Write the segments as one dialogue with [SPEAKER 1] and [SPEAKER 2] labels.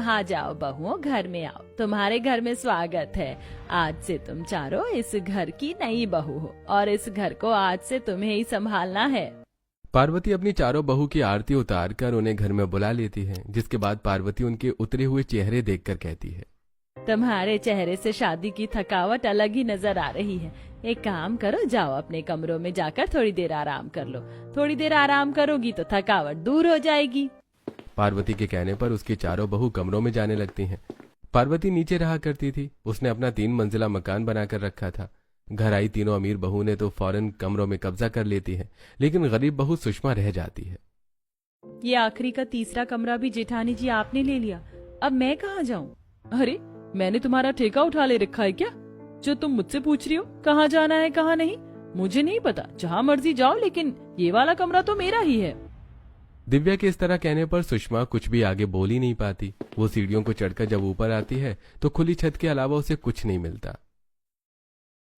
[SPEAKER 1] हाँ जाओ बहुओं, घर में आओ, तुम्हारे घर में स्वागत है। आज से तुम चारों इस घर की नई बहू हो और इस घर को आज से तुम्हें ही संभालना है।
[SPEAKER 2] पार्वती अपनी चारों बहू की आरती उतार कर उन्हें घर में बुला लेती है, जिसके बाद पार्वती उनके उतरे हुए चेहरे देखकर कहती है,
[SPEAKER 1] तुम्हारे चेहरे से शादी की थकावट अलग ही नजर आ रही है। एक काम करो, जाओ अपने कमरों में जाकर थोड़ी देर आराम कर लो। थोड़ी देर आराम करोगी तो थकावट दूर हो जाएगी।
[SPEAKER 2] पार्वती के कहने पर उसकी चारों बहू कमरों में जाने लगती हैं। पार्वती नीचे रहा करती थी। उसने अपना 3 मंजिला मकान बनाकर रखा था। घर आई तीनों अमीर बहू ने तो फौरन कमरों में कब्जा कर लेती है, लेकिन गरीब बहू सुषमा रह जाती है।
[SPEAKER 1] ये आखिरी का तीसरा कमरा भी जेठानी जी आपने ले लिया, अब मैं कहाँ जाऊँ? अरे मैंने तुम्हारा ठेका उठा ले रखा है क्या, जो तुम मुझसे पूछ रही हो कहाँ जाना है कहाँ नहीं? मुझे नहीं पता, जहाँ मर्जी जाओ, लेकिन ये वाला कमरा तो मेरा ही है।
[SPEAKER 2] दिव्या के इस तरह कहने पर सुषमा कुछ भी आगे बोल ही नहीं पाती। वो सीढ़ियों को चढ़कर जब ऊपर आती है तो खुली छत के अलावा उसे कुछ नहीं मिलता।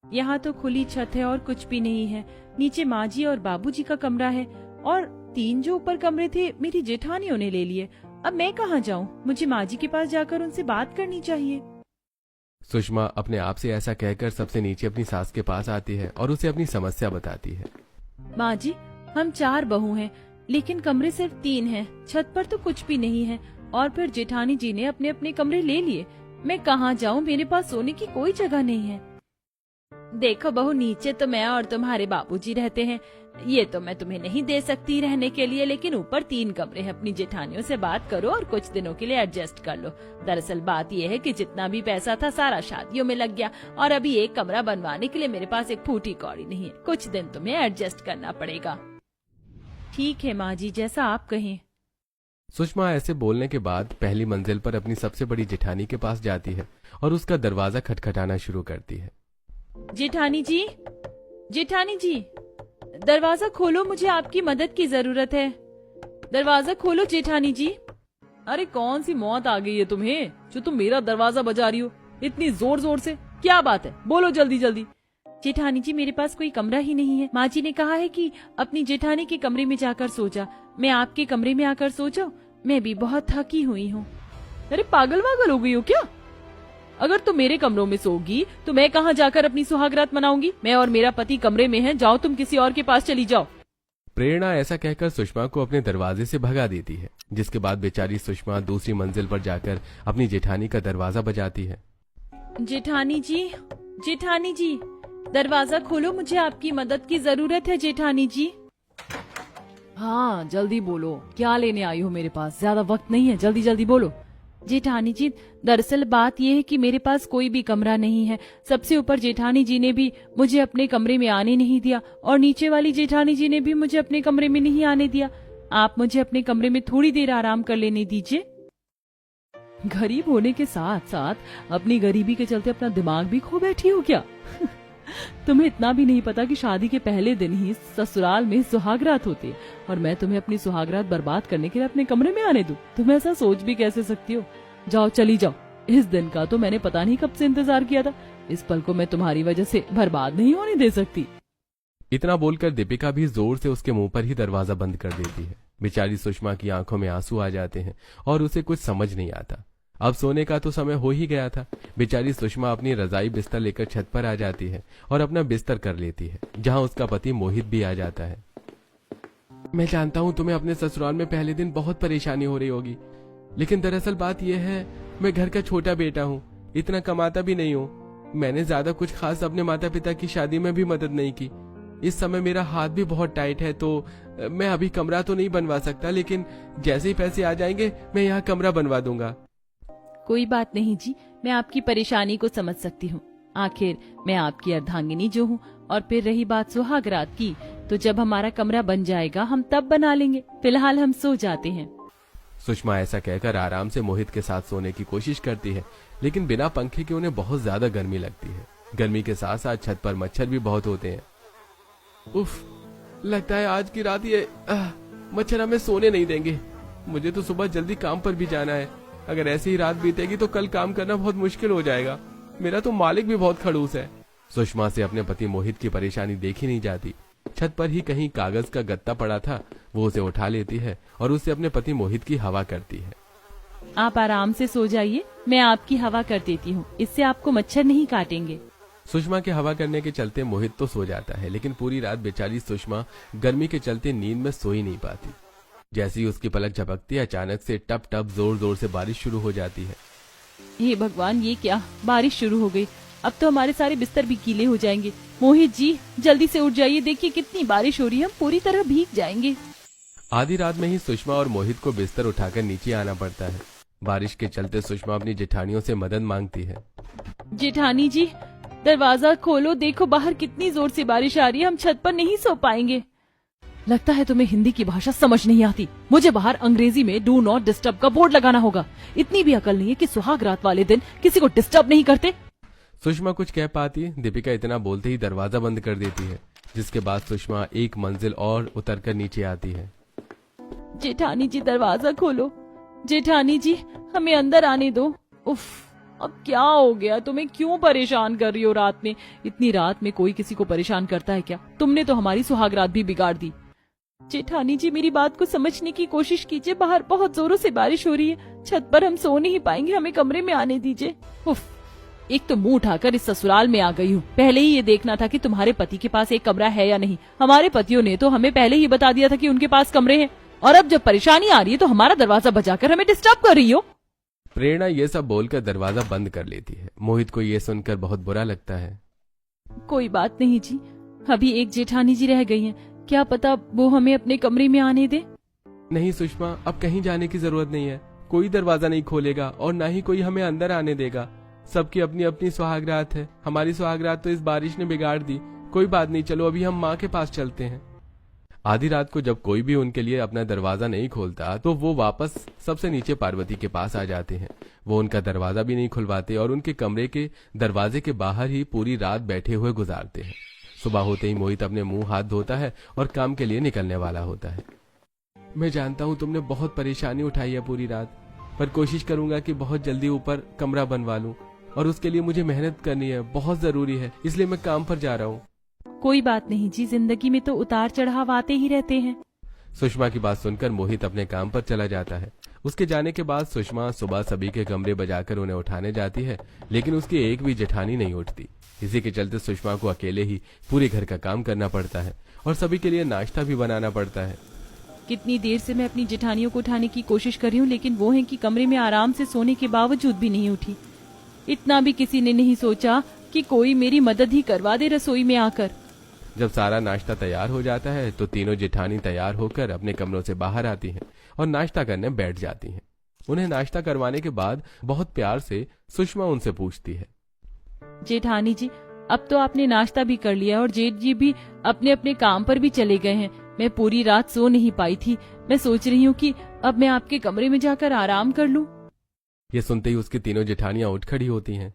[SPEAKER 1] यहाँ तो खुली छत है और कुछ भी नहीं है। नीचे माँ जी और बाबूजी का कमरा है और 3 जो ऊपर कमरे थे मेरी जेठानियों ने ले लिए। अब मैं कहाँ जाऊँ? मुझे माँ जी के पास जाकर उनसे बात करनी चाहिए।
[SPEAKER 2] सुषमा अपने आप से ऐसा कहकर सबसे नीचे अपनी सास के पास आती है और उसे अपनी समस्या बताती है।
[SPEAKER 1] माँ जी, हम 4 बहू हैं, लेकिन कमरे सिर्फ 3 हैं। छत पर तो कुछ भी नहीं है और फिर जेठानी जी ने अपने अपने कमरे ले लिए। मैं कहाँ जाऊँ? मेरे पास सोने की कोई जगह नहीं है। देखो बहू, नीचे तो मैं और तुम्हारे बाबूजी रहते हैं, ये तो मैं तुम्हें नहीं दे सकती रहने के लिए, लेकिन ऊपर 3 कमरे हैं। अपनी जेठानियों से बात करो और कुछ दिनों के लिए एडजस्ट कर लो। दरअसल बात यह है कि जितना भी पैसा था सारा शादियों में लग गया और अभी एक कमरा बनवाने के लिए मेरे पास एक फूटी कौड़ी नहीं है। कुछ दिन तुम्हें एडजस्ट करना पड़ेगा। ठीक है माँ जी, जैसा आप कहें।
[SPEAKER 2] सुषमा ऐसे बोलने के बाद पहली मंजिल पर अपनी सबसे बड़ी जेठानी के पास जाती है और उसका दरवाजा खटखटाना शुरू करती है।
[SPEAKER 1] जेठानी जी, जेठानी जी, दरवाजा खोलो, मुझे आपकी मदद की जरूरत है। दरवाजा खोलो जेठानी जी। अरे कौन सी मौत आ गई है तुम्हें जो तुम मेरा दरवाजा बजा रही हो इतनी जोर जोर से? क्या बात है, बोलो जल्दी जल्दी। जेठानी जी, मेरे पास कोई कमरा ही नहीं है। माँ जी ने कहा है कि अपनी जेठानी के कमरे में जाकर सो जा। मैं आपके कमरे में आकर सो जाऊं? मैं भी बहुत थकी हुई हूँ। अरे पागल वागल हो गई हो क्या? अगर तुम मेरे कमरों में सोगी तो मैं कहाँ जाकर अपनी सुहागरात मनाऊंगी? मैं और मेरा पति कमरे में हैं, जाओ तुम किसी और के पास चली जाओ।
[SPEAKER 2] प्रेरणा ऐसा कहकर सुषमा को अपने दरवाजे से भगा देती है, जिसके बाद बेचारी सुषमा दूसरी मंजिल पर जाकर अपनी जेठानी का दरवाजा बजाती है।
[SPEAKER 1] जेठानी जी, जेठानी जी, दरवाजा खोलो, मुझे आपकी मदद की जरूरत है जेठानी जी। हाँ जल्दी बोलो, क्या लेने आई हो मेरे पास? ज्यादा वक्त नहीं है, जल्दी जल्दी बोलो। जेठानी जी, दरअसल बात यह है कि मेरे पास कोई भी कमरा नहीं है। सबसे ऊपर जेठानी जी ने भी मुझे अपने कमरे में आने नहीं दिया और नीचे वाली जेठानी जी ने भी मुझे अपने कमरे में नहीं आने दिया। आप मुझे अपने कमरे में थोड़ी देर आराम कर लेने दीजिए। गरीब होने के साथ साथ अपनी गरीबी के चलते अपना दिमाग भी खो बैठी हो क्या? तुम्हें इतना भी नहीं पता कि शादी के पहले दिन ही ससुराल में सुहागरात होती है और मैं तुम्हें अपनी सुहागरात बर्बाद करने के लिए अपने कमरे में आने दूं? तुम ऐसा सोच भी कैसे सकती हो? जाओ चली जाओ। इस दिन का तो मैंने पता नहीं कब से इंतजार किया था। इस पल को मैं तुम्हारी वजह से बर्बाद नहीं होने दे सकती।
[SPEAKER 2] इतना बोलकर दीपिका भी जोर से उसके मुंह पर ही दरवाजा बंद कर देती है। बेचारी सुषमा की आंखों में आंसू आ जाते हैं और उसे कुछ समझ नहीं आता। अब सोने का तो समय हो ही गया था। बेचारी सुषमा अपनी रजाई बिस्तर लेकर छत पर आ जाती है और अपना बिस्तर कर लेती है, जहां उसका पति मोहित भी आ जाता है। मैं जानता हूं तुम्हें अपने ससुराल में पहले दिन बहुत परेशानी हो रही होगी, लेकिन दरअसल बात यह है मैं घर का छोटा बेटा हूँ, इतना कमाता भी नहीं हूँ। मैंने ज्यादा कुछ खास अपने माता पिता की शादी में भी मदद नहीं की। इस समय मेरा हाथ भी बहुत टाइट है, तो मैं अभी कमरा तो नहीं बनवा सकता, लेकिन जैसे ही पैसे आ जाएंगे मैं यहाँ कमरा बनवा दूंगा।
[SPEAKER 1] कोई बात नहीं जी, मैं आपकी परेशानी को समझ सकती हूँ। आखिर मैं आपकी अर्धांगिनी जो हूँ। और फिर रही बात सुहागरात की, तो जब हमारा कमरा बन जाएगा हम तब बना लेंगे। फिलहाल हम सो जाते हैं।
[SPEAKER 2] सुषमा ऐसा कहकर आराम से मोहित के साथ सोने की कोशिश करती है, लेकिन बिना पंखे के उन्हें बहुत ज्यादा गर्मी लगती है। गर्मी के साथ साथ छत पर मच्छर भी बहुत होते हैं। उफ, लगता है आज की रात ये मच्छर हमें सोने नहीं देंगे। मुझे तो सुबह जल्दी काम पर भी जाना है। अगर ऐसी ही रात बीतेगी तो कल काम करना बहुत मुश्किल हो जाएगा। मेरा तो मालिक भी बहुत खड़ूस है। सुषमा से अपने पति मोहित की परेशानी देखी नहीं जाती। छत पर ही कहीं कागज का गत्ता पड़ा था, वो उसे उठा लेती है और उससे अपने पति मोहित की हवा करती है।
[SPEAKER 1] आप आराम से सो जाइए, मैं आपकी हवा कर देती हूँ, इससे आपको मच्छर नहीं काटेंगे।
[SPEAKER 2] सुषमा के हवा करने के चलते मोहित तो सो जाता है, लेकिन पूरी रात बेचारी सुषमा गर्मी के चलते नींद में सो ही नहीं पाती। जैसे ही उसकी पलक झपकती है, अचानक से टप टप जोर जोर से बारिश शुरू हो जाती है।
[SPEAKER 1] हे भगवान, ये क्या, बारिश शुरू हो गई। अब तो हमारे सारे बिस्तर भी गीले हो जाएंगे। मोहित जी जल्दी से उठ जाइए, देखिए कितनी बारिश हो रही है, हम पूरी तरह भीग जाएंगे।
[SPEAKER 2] आधी रात में ही सुषमा और मोहित को बिस्तर उठाकर नीचे आना पड़ता है। बारिश के चलते सुषमा अपनी जेठानियों से मदद मांगती है।
[SPEAKER 1] जेठानी जी दरवाजा खोलो, देखो बाहर कितनी जोर से बारिश आ रही है, हम छत पर नहीं सो पाएंगे। लगता है तुम्हें हिंदी की भाषा समझ नहीं आती। मुझे बाहर अंग्रेजी में डू नॉट डिस्टर्ब का बोर्ड लगाना होगा। इतनी भी अकल नहीं है कि सुहाग रात वाले दिन किसी को डिस्टर्ब नहीं करते।
[SPEAKER 2] सुषमा कुछ कह पाती है, दीपिका इतना बोलते ही दरवाजा बंद कर देती है, जिसके बाद सुषमा एक मंजिल और उतरकर नीचे आती है।
[SPEAKER 1] जेठानी जी दरवाजा खोलो, जेठानी जी हमें अंदर आने दो। उफ, अब क्या हो गया, तुम्हें क्यों परेशान कर रही हो रात में? इतनी रात में कोई किसी को परेशान करता है क्या? तुमने तो हमारी सुहाग रात भी बिगाड़ दी। जेठानी जी मेरी बात को समझने की कोशिश कीजिए, बाहर बहुत जोरों से बारिश हो रही है, छत पर हम सो नहीं पाएंगे, हमें कमरे में आने दीजिए। उफ, एक तो मुंह उठाकर इस ससुराल में आ गई हूँ। पहले ही ये देखना था कि तुम्हारे पति के पास एक कमरा है या नहीं। हमारे पतियों ने तो हमें पहले ही बता दिया था कि उनके पास कमरे हैं, और अब जब परेशानी आ रही है तो हमारा दरवाजा बजाकर हमें डिस्टर्ब कर रही हो।
[SPEAKER 2] प्रेरणा ये सब बोलकर दरवाजा बंद कर लेती है। मोहित को ये सुनकर बहुत बुरा लगता है।
[SPEAKER 1] कोई बात नहीं जी, अभी एक जेठानी जी रह गई हैं, क्या पता वो हमें अपने कमरे में आने दे।
[SPEAKER 2] नहीं सुषमा, अब कहीं जाने की जरूरत नहीं है। कोई दरवाजा नहीं खोलेगा और ना ही कोई हमें अंदर आने देगा। सबकी अपनी अपनी सुहागरात है, हमारी सुहागरात तो इस बारिश ने बिगाड़ दी। कोई बात नहीं, चलो अभी हम माँ के पास चलते हैं। आधी रात को जब कोई भी उनके लिए अपना दरवाजा नहीं खोलता तो वो वापस सबसे नीचे पार्वती के पास आ जाते हैं। वो उनका दरवाजा भी नहीं खुलवाते और उनके कमरे के दरवाजे के बाहर ही पूरी रात बैठे हुए गुजारते हैं। सुबह होते ही मोहित अपने मुंह हाथ धोता है और काम के लिए निकलने वाला होता है। मैं जानता हूँ तुमने बहुत परेशानी उठाई है पूरी रात, पर कोशिश करूंगा कि बहुत जल्दी ऊपर कमरा बनवा लूं, और उसके लिए मुझे मेहनत करनी है, बहुत जरूरी है, इसलिए मैं काम पर जा रहा हूँ।
[SPEAKER 1] कोई बात नहीं जी, जिंदगी में तो उतार चढ़ाव आते ही रहते हैं।
[SPEAKER 2] सुषमा की बात सुनकर मोहित अपने काम पर चला जाता है। उसके जाने के बाद सुषमा सुबह सभी के कमरे बजाकर उन्हें उठाने जाती है, लेकिन उसकी एक भी जेठानी नहीं उठती। इसी के चलते सुषमा को अकेले ही पूरे घर का काम करना पड़ता है और सभी के लिए नाश्ता भी बनाना पड़ता है।
[SPEAKER 1] कितनी देर से मैं अपनी जेठानियों को उठाने की कोशिश कर रही हूँ, लेकिन वो हैं कि कमरे में आराम से सोने के बावजूद भी नहीं उठी। इतना भी किसी ने नहीं सोचा कि कोई मेरी मदद ही करवा दे रसोई में आकर।
[SPEAKER 2] जब सारा नाश्ता तैयार हो जाता है तो तीनों जेठानी तैयार होकर अपने कमरों से बाहर आती हैं और नाश्ता करने बैठ जाती हैं। उन्हें नाश्ता करवाने के बाद बहुत प्यार से सुषमा उनसे पूछती है,
[SPEAKER 1] जेठानी जी अब तो आपने नाश्ता भी कर लिया और जेठ जी भी अपने अपने काम पर भी चले गए हैं। मैं पूरी रात सो नहीं पाई थी, मैं सोच रही हूँ कि अब मैं आपके कमरे में जाकर आराम कर लूँ।
[SPEAKER 2] ये सुनते ही उसकी तीनों जेठानियां उठ खड़ी होती हैं।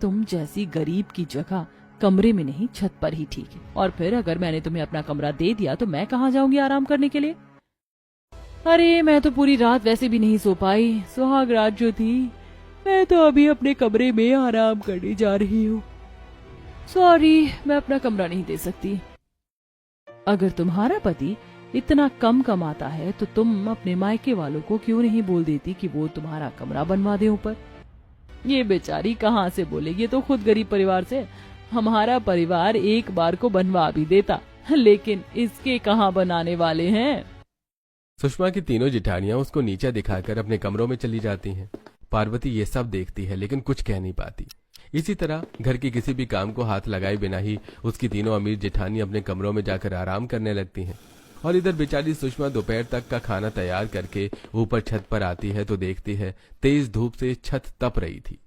[SPEAKER 1] तुम जैसी गरीब की जगह कमरे में नहीं, छत पर ही ठीक है। और फिर अगर मैंने तुम्हें अपना कमरा दे दिया तो मैं कहाँ जाऊंगी आराम करने के लिए? अरे मैं तो पूरी रात वैसे भी नहीं सो पाई, सुहाग रात जो थी। मैं तो अभी अपने कमरे में आराम करने जा रही हूँ। सॉरी, मैं अपना कमरा नहीं दे सकती। अगर तुम्हारा पति इतना कम कमाता है तो तुम अपने मायके वालों को क्यों नहीं बोल देती कि वो तुम्हारा कमरा बनवा दे ऊपर? ये बेचारी कहाँ से बोलेगी, ये तो खुद गरीब परिवार से। हमारा परिवार एक बार को बनवा भी देता, लेकिन इसके कहाँ बनाने वाले हैं।
[SPEAKER 2] सुषमा की तीनों जेठानियां उसको नीचा दिखाकर अपने कमरों में चली जाती हैं। पार्वती ये सब देखती है लेकिन कुछ कह नहीं पाती। इसी तरह घर के किसी भी काम को हाथ लगाए बिना ही उसकी तीनों अमीर जेठानी अपने कमरों में जाकर आराम करने लगती हैं। और इधर बेचारी सुषमा दोपहर तक का खाना तैयार करके ऊपर छत पर आती है तो देखती है तेज धूप से छत तप रही थी।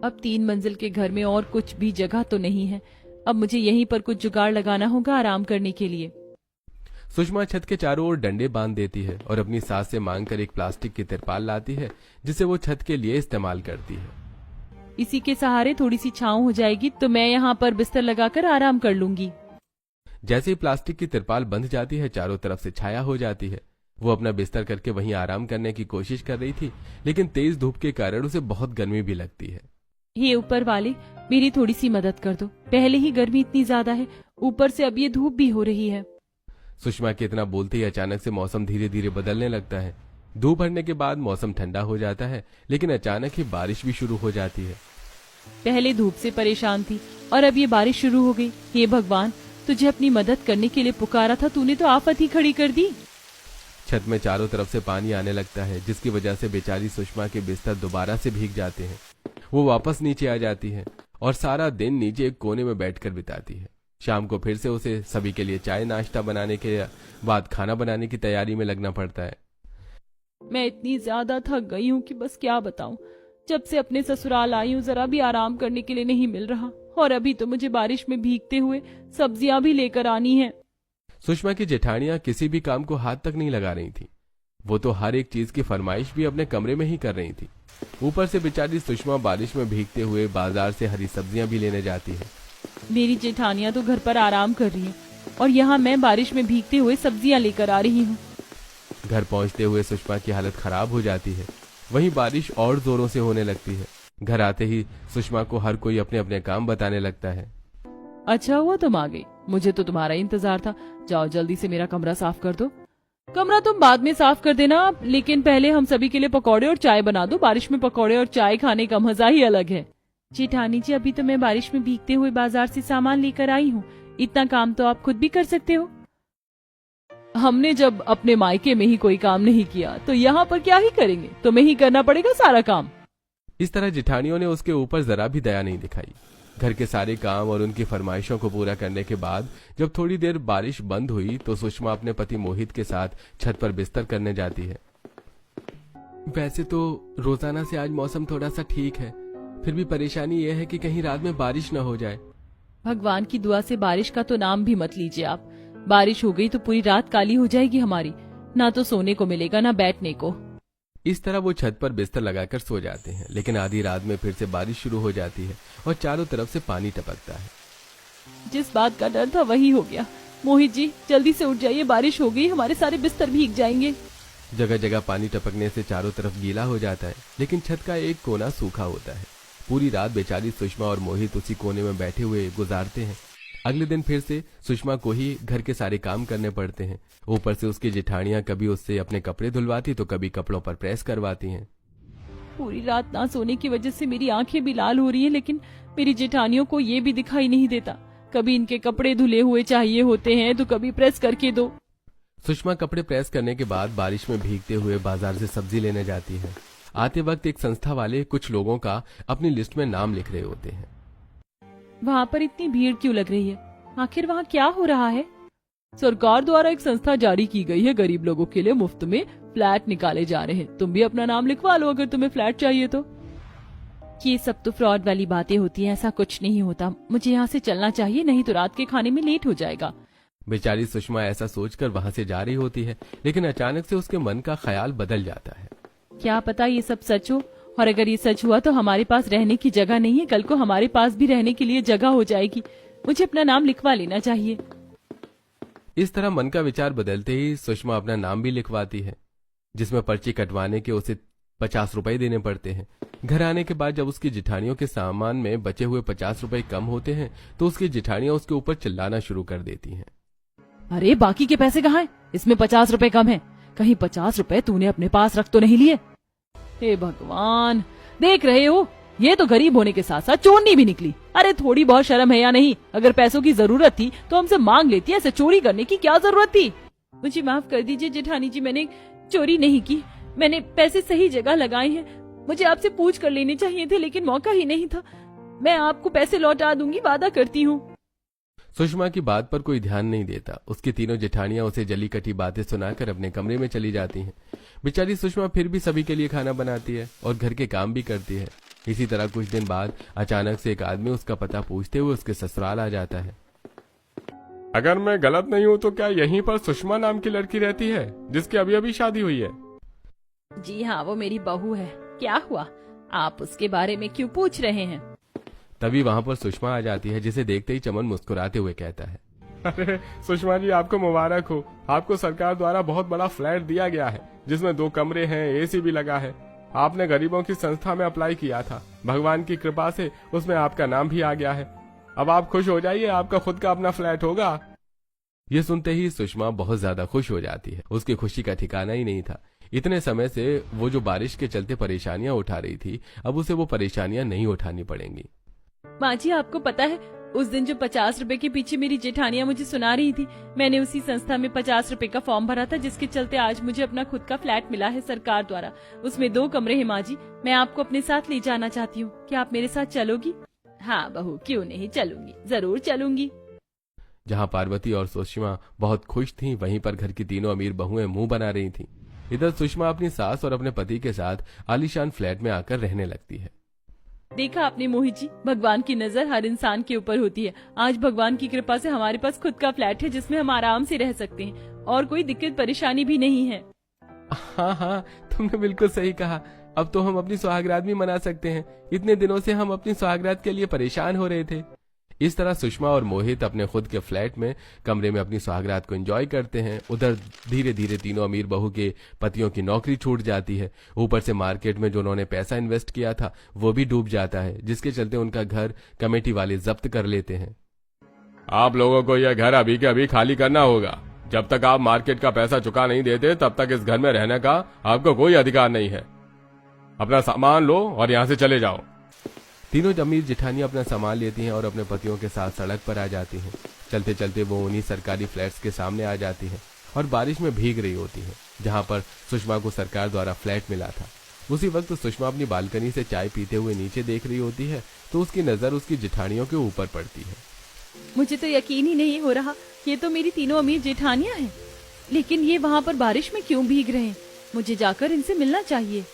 [SPEAKER 1] अब 3 मंजिल के घर में और कुछ भी जगह तो नहीं है। अब मुझे यहीं पर कुछ जुगाड़ लगाना होगा आराम करने के लिए।
[SPEAKER 2] सुषमा छत के चारों ओर डंडे बांध देती है और अपनी सास से मांगकर एक प्लास्टिक की तिरपाल लाती है, जिसे वो छत के लिए इस्तेमाल करती है।
[SPEAKER 1] इसी के सहारे थोड़ी सी छांव हो जाएगी तो मैं यहाँ पर बिस्तर लगाकर आराम कर लूंगी।
[SPEAKER 2] जैसे ही प्लास्टिक की तिरपाल बंध जाती है, चारों तरफ से छाया हो जाती है। वो अपना बिस्तर करके वहीं आराम करने की कोशिश कर रही थी, लेकिन तेज धूप के कारण उसे बहुत गर्मी भी लगती है।
[SPEAKER 1] ये ऊपर वाले मेरी थोड़ी सी मदद कर दो, पहले ही गर्मी इतनी ज्यादा है, ऊपर से अब ये धूप भी हो रही है।
[SPEAKER 2] सुषमा के इतना बोलते ही अचानक से मौसम धीरे धीरे बदलने लगता है। धूप बढ़ने के बाद मौसम ठंडा हो जाता है, लेकिन अचानक ही बारिश भी शुरू हो जाती है।
[SPEAKER 1] पहले धूप से परेशान थी और अब ये बारिश शुरू हो गई। हे भगवान, तुझे अपनी मदद करने के लिए पुकारा था, तूने तो आफत ही खड़ी कर दी।
[SPEAKER 2] छत में चारों तरफ से पानी आने लगता है, जिसकी वजह से बेचारी सुषमा के बिस्तर दोबारा से भीग जाते हैं। वो वापस नीचे आ जाती है और सारा दिन नीचे एक कोने में बैठकर बिताती है। शाम को फिर से उसे सभी के लिए चाय नाश्ता बनाने के बाद खाना बनाने की तैयारी में लगना पड़ता है।
[SPEAKER 1] मैं इतनी ज्यादा थक गई हूँ कि बस क्या बताऊं। जब से अपने ससुराल आई हूँ जरा भी आराम करने के लिए नहीं मिल रहा, और अभी तो मुझे बारिश में भीगते हुए सब्जियां भी लेकर आनी है।
[SPEAKER 2] सुषमा की जेठानियां किसी भी काम को हाथ तक नहीं लगा रही थी। वो तो हर एक चीज की फरमाइश भी अपने कमरे में ही कर रही थी। ऊपर से बेचारी सुषमा बारिश में भीगते हुए बाजार से हरी सब्जियां भी लेने जाती है।
[SPEAKER 1] मेरी जेठानियां तो घर पर आराम कर रही है और यहाँ मैं बारिश में भीगते हुए सब्जियां लेकर आ रही हूँ।
[SPEAKER 2] घर पहुंचते हुए सुषमा की हालत खराब हो जाती है। वहीं बारिश और जोरों से होने लगती है। घर आते ही सुषमा को हर कोई अपने अपने काम बताने लगता है।
[SPEAKER 1] अच्छा हुआ तुम आ गई, मुझे तो तुम्हारा इंतजार था। जाओ जल्दी से मेरा कमरा साफ कर दो। कमरा तुम बाद में साफ कर देना, लेकिन पहले हम सभी के लिए पकौड़े और चाय बना दो। बारिश में पकौड़े और चाय खाने का मजा ही अलग है। जेठानी जी, अभी तो मैं बारिश में भीगते हुए बाजार से सामान लेकर आई हूँ। इतना काम तो आप खुद भी कर सकते हो। हमने जब अपने मायके में ही कोई काम नहीं किया तो यहाँ पर क्या ही करेंगे, तुम्हें ही करना पड़ेगा सारा काम।
[SPEAKER 2] इस तरह जेठानियों ने उसके ऊपर जरा भी दया नहीं दिखाई। घर के सारे काम और उनकी फरमाइशों को पूरा करने के बाद जब थोड़ी देर बारिश बंद हुई तो सुषमा अपने पति मोहित के साथ छत पर बिस्तर करने जाती है। वैसे तो रोजाना से आज मौसम थोड़ा सा ठीक है, फिर भी परेशानी यह है कि कहीं रात में बारिश न हो जाए।
[SPEAKER 1] भगवान की दुआ से बारिश का तो नाम भी मत लीजिए आप। बारिश हो गई तो पूरी रात काली हो जाएगी हमारी, ना तो सोने को मिलेगा ना बैठने को।
[SPEAKER 2] इस तरह वो छत पर बिस्तर लगाकर सो जाते हैं, लेकिन आधी रात में फिर से बारिश शुरू हो जाती है और चारों तरफ से पानी टपकता है।
[SPEAKER 1] जिस बात का डर था वही हो गया। मोहित जी जल्दी से उठ जाइए, बारिश हो गई, हमारे सारे बिस्तर भीग जाएंगे।
[SPEAKER 2] जगह जगह पानी टपकने से चारों तरफ गीला हो जाता है, लेकिन छत का एक कोना सूखा होता है। पूरी रात बेचारी सुषमा और मोहित उसी कोने में बैठे हुए गुजारते हैं। अगले दिन फिर से सुषमा को ही घर के सारे काम करने पड़ते हैं। ऊपर से उसकी जेठानियां कभी उससे अपने कपड़े धुलवाती तो कभी कपड़ों पर प्रेस करवाती हैं।
[SPEAKER 1] पूरी रात ना सोने की वजह से मेरी आंखें भी लाल हो रही हैं, लेकिन मेरी जेठानियों को ये भी दिखाई नहीं देता। कभी इनके कपड़े धुले हुए चाहिए होते हैं तो कभी प्रेस करके दो।
[SPEAKER 2] सुषमा कपड़े प्रेस करने के बाद बारिश में भीगते हुए बाजार से सब्जी लेने जाती है। आते वक्त एक संस्था वाले कुछ लोगों का अपनी लिस्ट में नाम लिख रहे होते हैं।
[SPEAKER 1] वहाँ पर इतनी भीड़ क्यों लग रही है? आखिर वहाँ क्या हो रहा है? सरकार द्वारा एक संस्था जारी की गई है, गरीब लोगों के लिए मुफ्त में फ्लैट निकाले जा रहे हैं। तुम भी अपना नाम लिखवा लो अगर तुम्हें फ्लैट चाहिए तो। ये सब तो फ्रॉड वाली बातें होती हैं, ऐसा कुछ नहीं होता। मुझे यहाँ से चलना चाहिए, नहीं तो रात के खाने में लेट हो जाएगा।
[SPEAKER 2] बेचारी सुषमा ऐसा सोचकर वहाँ से जा रही होती है, लेकिन अचानक से उसके मन का ख्याल बदल जाता है।
[SPEAKER 1] क्या पता ये सब सच हो, और अगर ये सच हुआ तो हमारे पास रहने की जगह नहीं है, कल को हमारे पास भी रहने के लिए जगह हो जाएगी। मुझे अपना नाम लिखवा लेना चाहिए।
[SPEAKER 2] इस तरह मन का विचार बदलते ही सुषमा अपना नाम भी लिखवाती है, जिसमें पर्ची कटवाने के उसे 50 रुपए देने पड़ते हैं। घर आने के बाद जब उसकी जेठानियों के सामान में बचे हुए 50 रुपए कम होते हैं तो उसकी जेठानियां उसके ऊपर चिल्लाना शुरू कर देती हैं।
[SPEAKER 1] अरे बाकी के पैसे कहाँ हैं? इसमें 50 रुपए कम है। कहीं 50 रुपए तूने अपने पास रख तो नहीं लिए? हे भगवान, देख रहे हो, ये तो गरीब होने के साथ साथ चोरनी भी निकली। अरे थोड़ी बहुत शर्म है या नहीं? अगर पैसों की जरूरत थी तो हमसे मांग लेती, ऐसे चोरी करने की क्या जरूरत थी? मुझे माफ कर दीजिए जेठानी जी, मैंने चोरी नहीं की, मैंने पैसे सही जगह लगाए हैं। मुझे आपसे पूछ कर लेने चाहिए थे, लेकिन मौका ही नहीं था। मैं आपको पैसे लौटा दूंगी, वादा करती हूँ।
[SPEAKER 2] सुषमा की बात पर कोई ध्यान नहीं देता। उसकी तीनों जेठानियां उसे जली कटी बातें सुनाकर अपने कमरे में चली जाती हैं। बेचारी सुषमा फिर भी सभी के लिए खाना बनाती है और घर के काम भी करती है। इसी तरह कुछ दिन बाद अचानक से एक आदमी उसका पता पूछते हुए उसके ससुराल आ जाता है।
[SPEAKER 3] अगर मैं गलत नहीं हूँ तो क्या यहीं पर सुषमा नाम की लड़की रहती है जिसकी अभी अभी शादी हुई है?
[SPEAKER 1] जी हाँ, वो मेरी बहू है। क्या हुआ, आप उसके बारे में क्यों पूछ रहे हैं?
[SPEAKER 2] तभी वहाँ पर सुषमा आ जाती है, जिसे देखते ही चमन मुस्कुराते हुए कहता है,
[SPEAKER 3] अरे सुषमा जी, आपको मुबारक हो। आपको सरकार द्वारा बहुत बड़ा फ्लैट दिया गया है जिसमें 2 कमरे हैं, एसी भी लगा है। आपने गरीबों की संस्था में अप्लाई किया था, भगवान की कृपा से उसमें आपका नाम भी आ गया है। अब आप खुश हो जाइए, आपका खुद का अपना फ्लैट होगा।
[SPEAKER 2] ये सुनते ही सुषमा बहुत ज्यादा खुश हो जाती है। उसकी खुशी का ठिकाना ही नहीं था। इतने समय से वो जो बारिश के चलते परेशानियां उठा रही थी, अब उसे वो परेशानियां नहीं उठानी पड़ेंगी।
[SPEAKER 1] माँ जी, आपको पता है उस दिन जो 50 रुपए के पीछे मेरी जेठानियाँ मुझे सुना रही थी, मैंने उसी संस्था में 50 रुपए का फॉर्म भरा था, जिसके चलते आज मुझे अपना खुद का फ्लैट मिला है सरकार द्वारा। उसमें 2 कमरे हैं माँ जी। मैं आपको अपने साथ ले जाना चाहती हूँ, क्या आप मेरे साथ चलोगी? हाँ बहू, क्यों नहीं, चलूंगी, जरूर चलूंगी।
[SPEAKER 2] जहां पार्वती और सुषमा बहुत खुश थीं, वहीं पर घर की तीनों अमीर बहुएं मुंह बना रही थीं। इधर सुषमा अपनी सास और अपने पति के साथ आलीशान फ्लैट में आकर रहने लगती है।
[SPEAKER 1] देखा आपने मोहित जी, भगवान की नजर हर इंसान के ऊपर होती है। आज भगवान की कृपा से हमारे पास खुद का फ्लैट है, जिसमें हम आराम से रह सकते हैं और कोई दिक्कत परेशानी भी नहीं है।
[SPEAKER 2] हाँ हाँ, तुमने बिल्कुल सही कहा। अब तो हम अपनी सुहागरात भी मना सकते हैं। इतने दिनों से हम अपनी सुहागरात के लिए परेशान हो रहे थे। इस तरह सुषमा और मोहित अपने खुद के फ्लैट में कमरे में अपनी सुहागरात को एंजॉय करते हैं। उधर धीरे धीरे तीनों अमीर बहू के पतियों की नौकरी छूट जाती है। ऊपर से मार्केट में जो उन्होंने पैसा इन्वेस्ट किया था वो भी डूब जाता है, जिसके चलते उनका घर कमेटी वाले जब्त कर लेते हैं।
[SPEAKER 3] आप लोगों को यह घर अभी के अभी खाली करना होगा। जब तक आप मार्केट का पैसा चुका नहीं देते, तब तक इस घर में रहने का आपको कोई अधिकार नहीं है। अपना सामान लो और यहाँ से चले जाओ।
[SPEAKER 2] तीनों अमीर जेठानियां अपना सामान लेती हैं और अपने पतियों के साथ सड़क पर आ जाती हैं। चलते चलते वो उन्हीं सरकारी फ्लैट्स के सामने आ जाती हैं और बारिश में भीग रही होती हैं, जहां पर सुषमा को सरकार द्वारा फ्लैट मिला था। उसी वक्त सुषमा अपनी बालकनी से चाय पीते हुए नीचे देख रही होती है, तो उसकी नजर उसकी जेठानियों के ऊपर पड़ती है।
[SPEAKER 1] मुझे तो यकीन ही नहीं हो रहा, ये तो मेरी तीनों अमीर जेठानियाँ हैं, लेकिन ये वहाँ पर बारिश में क्यों भीग रहे हैं? मुझे जाकर इनसे मिलना चाहिए।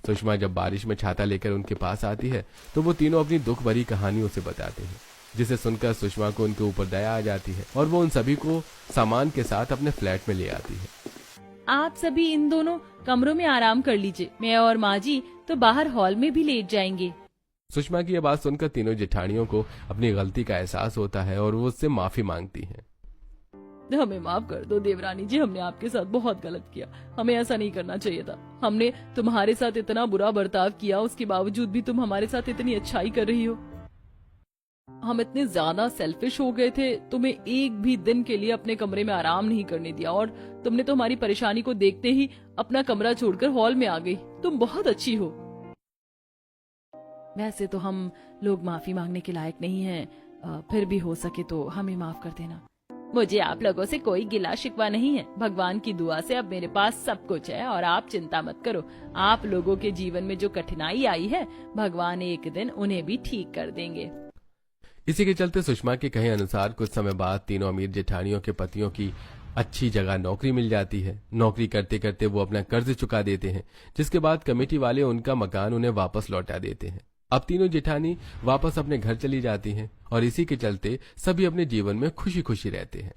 [SPEAKER 2] सुषमा जब बारिश में छाता लेकर उनके पास आती है, तो वो तीनों अपनी दुख भरी कहानी उसे बताते हैं, जिसे सुनकर सुषमा को उनके ऊपर दया आ जाती है और वो उन सभी को सामान के साथ अपने फ्लैट में ले आती है।
[SPEAKER 1] आप सभी इन दोनों कमरों में आराम कर लीजिए, मैं और माँ जी तो बाहर हॉल में भी लेट जाएंगे।
[SPEAKER 2] सुषमा की यह बात सुनकर तीनों जेठानियों को अपनी गलती का एहसास होता है और वो उससे माफी मांगती हैं।
[SPEAKER 1] हमें माफ कर दो देवरानी जी, हमने आपके साथ बहुत गलत किया। हमें ऐसा नहीं करना चाहिए था। हमने तुम्हारे साथ इतना बुरा बर्ताव किया, उसके बावजूद भी तुम हमारे साथ इतनी अच्छाई कर रही हो। हम इतने ज्यादा सेल्फिश हो गए थे, तुम्हें एक भी दिन के लिए अपने कमरे में आराम नहीं करने दिया और तुमने तो हमारी परेशानी को देखते ही अपना कमरा छोड़कर हॉल में आ गई। तुम बहुत अच्छी हो। वैसे तो हम लोग माफी मांगने के लायक नहीं हैं, फिर भी हो सके तो हमें माफ कर देना। मुझे आप लोगों से कोई गिला शिकवा नहीं है। भगवान की दुआ से अब मेरे पास सब कुछ है और आप चिंता मत करो। आप लोगों के जीवन में जो कठिनाई आई है, भगवान एक दिन उन्हें भी ठीक कर देंगे।
[SPEAKER 2] इसी के चलते सुषमा के कहे अनुसार कुछ समय बाद तीनों अमीर जेठानियों के पतियों की अच्छी जगह नौकरी मिल जाती है। नौकरी करते करते वो अपना कर्ज चुका देते हैं, जिसके बाद कमेटी वाले उनका मकान उन्हें वापस लौटा देते हैं। अब तीनों जेठानी वापस अपने घर चली जाती हैं और इसी के चलते सभी अपने जीवन में खुशी खुशी रहते हैं।